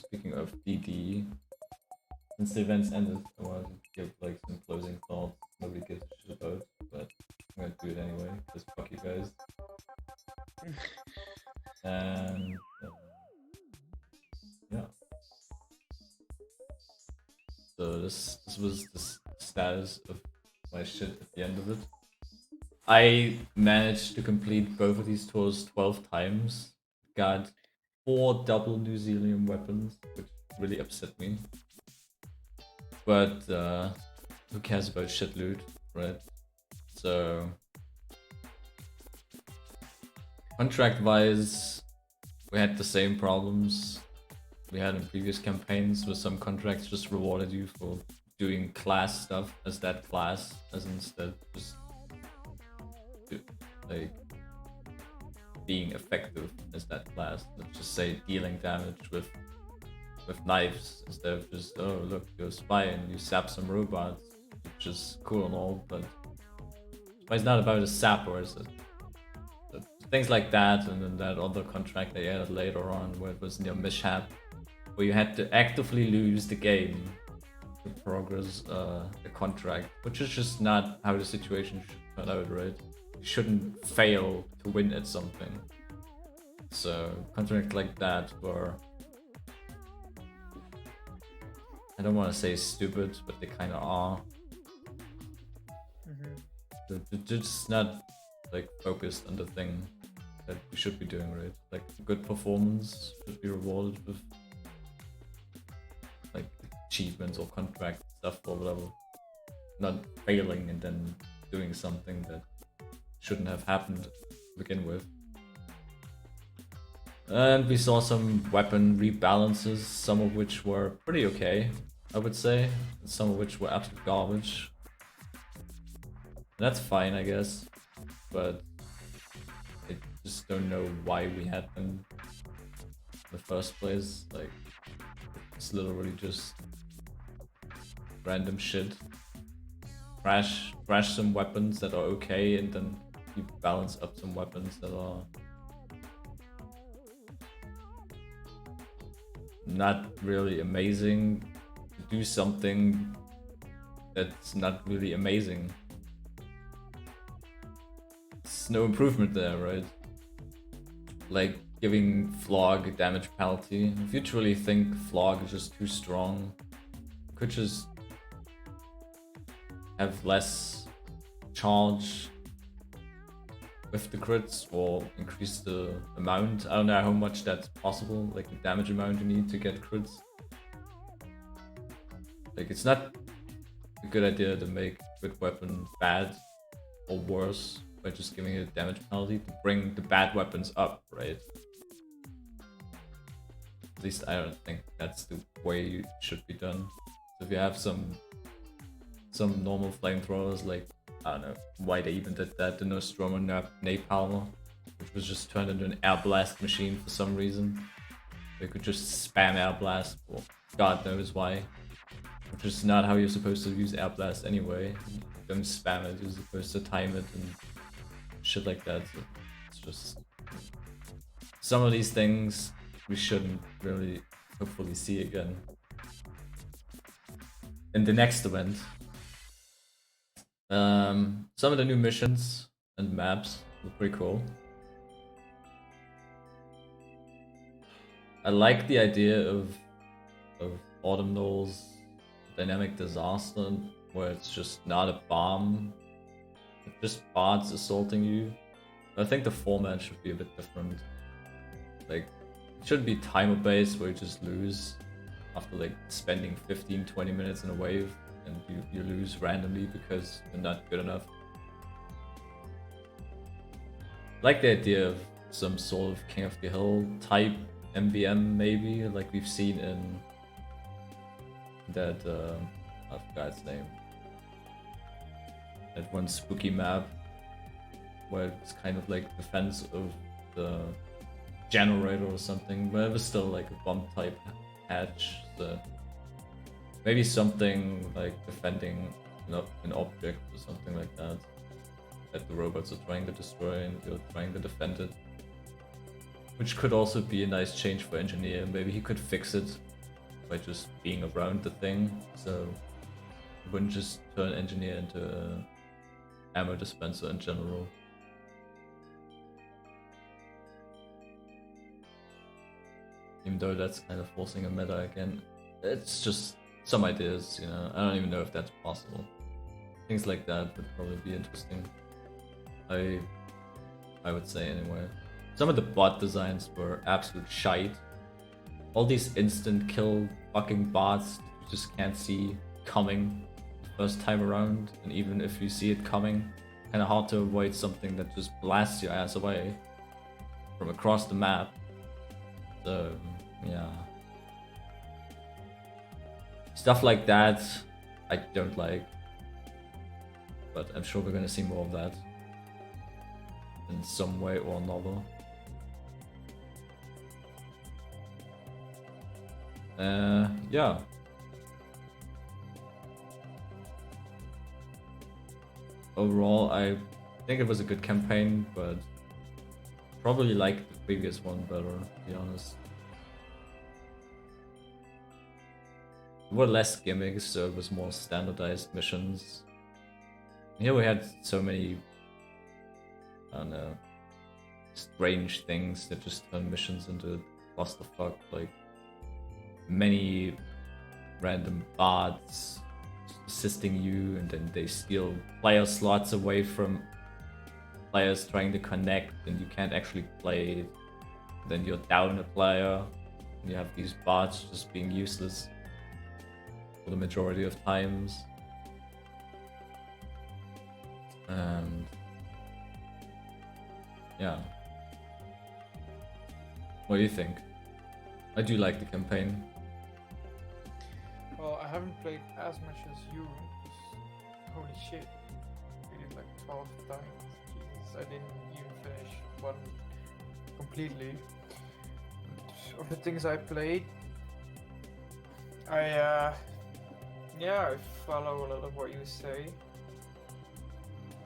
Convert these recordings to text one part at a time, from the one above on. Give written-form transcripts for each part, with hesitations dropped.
speaking of DD, since the events ended, I wanted to give like some closing thoughts. Nobody gives a shit about, but I'm gonna do it anyway. Just fuck you guys. And yeah. So this was the status of my shit at the end of it. I managed to complete both of these tours 12 times. Got 4 double New Zealand weapons, which really upset me. But who cares about shit loot, right? So contract wise, we had the same problems we had in previous campaigns, where some contracts just rewarded you for doing class stuff as that class, as instead just like being effective as that class. Let's just say dealing damage with knives instead of just, oh look, you're a spy and you sap some robots, which is cool and all, but it's not about a sap, or is it? Things like that, and then that other contract they added later on where it was near mishap, where you had to actively lose the game to progress the contract, which is just not how the situation should turn out, right? You shouldn't fail to win at something. So contracts like that were, I don't want to say stupid, but they kind of are. They're just not like focused on the thing that we should be doing, right? Like good performance should be rewarded with like achievements or contract stuff or whatever. Not failing and then doing something that shouldn't have happened to begin with. And we saw some weapon rebalances, some of which were pretty okay, I would say, and some of which were absolute garbage. And that's fine, I guess, but I just don't know why we had them in the first place. Like, it's literally just random shit. Crash some weapons that are okay, and then you balance up some weapons that are not really amazing. Do something that's not really amazing. It's no improvement there, right? Like giving Flog a damage penalty. If you truly think Flog is just too strong, you could just have less charge with the crits or increase the amount. I don't know how much that's possible, like the damage amount you need to get crits. Like, it's not a good idea to make good weapon bad or worse by just giving it a damage penalty to bring the bad weapons up, right? At least I don't think that's the way it should be done. So if you have some normal flamethrowers, like, I don't know why they even did that, the Nostromo Napalmer, which was just turned into an air blast machine for some reason. They could just spam air blast for God knows why. Which is not how you're supposed to use air blast anyway. You don't spam it, you're supposed to time it and shit like that. So it's just some of these things we shouldn't really hopefully see again in the next event. Some of the new missions and maps look pretty cool. I like the idea of Autumn Knowles Dynamic Disaster, where it's just not a bomb, it's just bots assaulting you. But I think the format should be a bit different. Like, it shouldn't be timer based where you just lose after like spending 15-20 minutes in a wave and you lose randomly because you're not good enough. I like the idea of some sort of King of the Hill type MVM maybe, like we've seen in that I forgot its name. That one spooky map where it's kind of like defense of the generator or something, but it was still like a bomb type hatch. So maybe something like defending an object or something like that the robots are trying to destroy and you're trying to defend it. Which could also be a nice change for Engineer. Maybe he could fix it by just being around the thing, so you wouldn't just turn engineer into a ammo dispenser in general. Even though that's kind of forcing a meta again. It's just some ideas, you know. I don't even know if that's possible. Things like that would probably be interesting. I would say anyway. Some of the bot designs were absolute shite. All these instant kill fucking bots that you just can't see coming the first time around, and even if you see it coming, kind of hard to avoid something that just blasts your ass away from across the map. So yeah, stuff like that I don't like, but I'm sure we're gonna see more of that in some way or another. Yeah. Overall, I think it was a good campaign, but probably like the previous one better, to be honest. There were less gimmicks, so it was more standardized missions. Here we had so many, I don't know, strange things that just turn missions into clusterfuck, like many random bots assisting you, and then they steal player slots away from players trying to connect, and you can't actually play. Then you're down a player, and you have these bots just being useless for the majority of times. And yeah, what do you think? I do like the campaign. Well, I haven't played as much as you. Holy shit. I did like 12 times. Jesus, I didn't even finish one completely. Of the things I played, I follow a lot of what you say.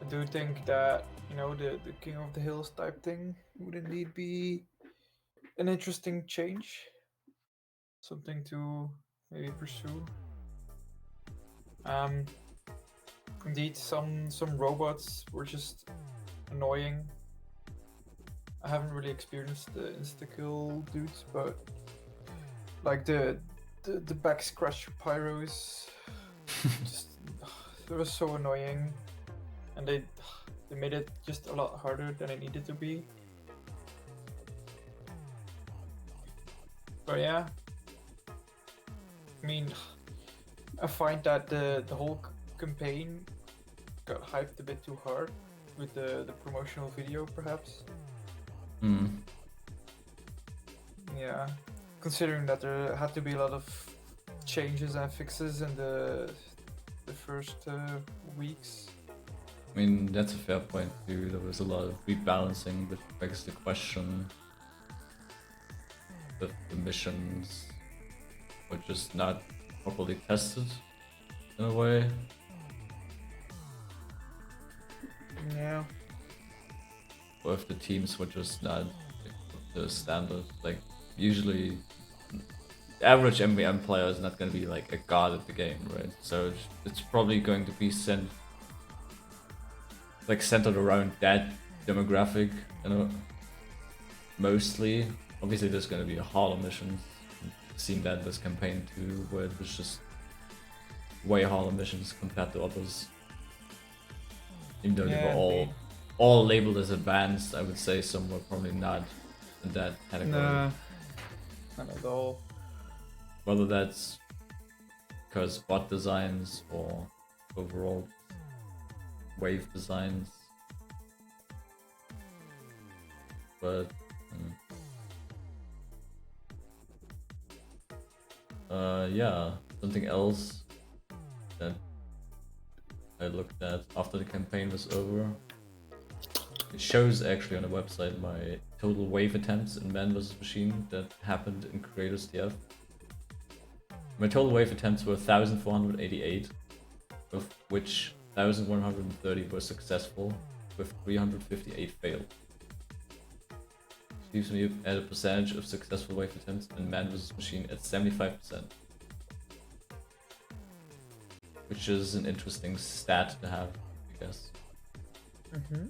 I do think that, you know, the King of the Hills type thing would indeed be an interesting change. Something to maybe pursue. Indeed, some robots were just annoying. I haven't really experienced the insta-kill dudes, but like the back scratch pyros, just it was so annoying, and they made it just a lot harder than it needed to be. But yeah, I mean, I find that the whole campaign got hyped a bit too hard with the promotional video, perhaps. Yeah, considering that there had to be a lot of changes and fixes in the first weeks. I mean, that's a fair point too. There was a lot of rebalancing, which begs the question if the missions were just not properly tested in a way. Yeah. Or if the teams were just not the standard. Like, usually the average MVM player is not going to be like a god at the game, right? So it's probably going to be centered around that demographic, you know, mostly. Obviously there's going to be a harder mission. I've seen that this campaign too, where it was just way harder missions compared to others. Even though they were all labeled as advanced, I would say some were probably not in that category. Nah, not at all. Whether that's because bot designs or overall wave designs. But yeah, something else that I looked at after the campaign was over. It shows actually on the website my total wave attempts in Man vs Machine that happened in Creators DF. My total wave attempts were 1,488, of which 1,130 were successful, with 358 failed. Which leaves me at a percentage of successful wave attempts in Man vs Machine at 75%. which is an interesting stat to have, I guess. Mm-hmm.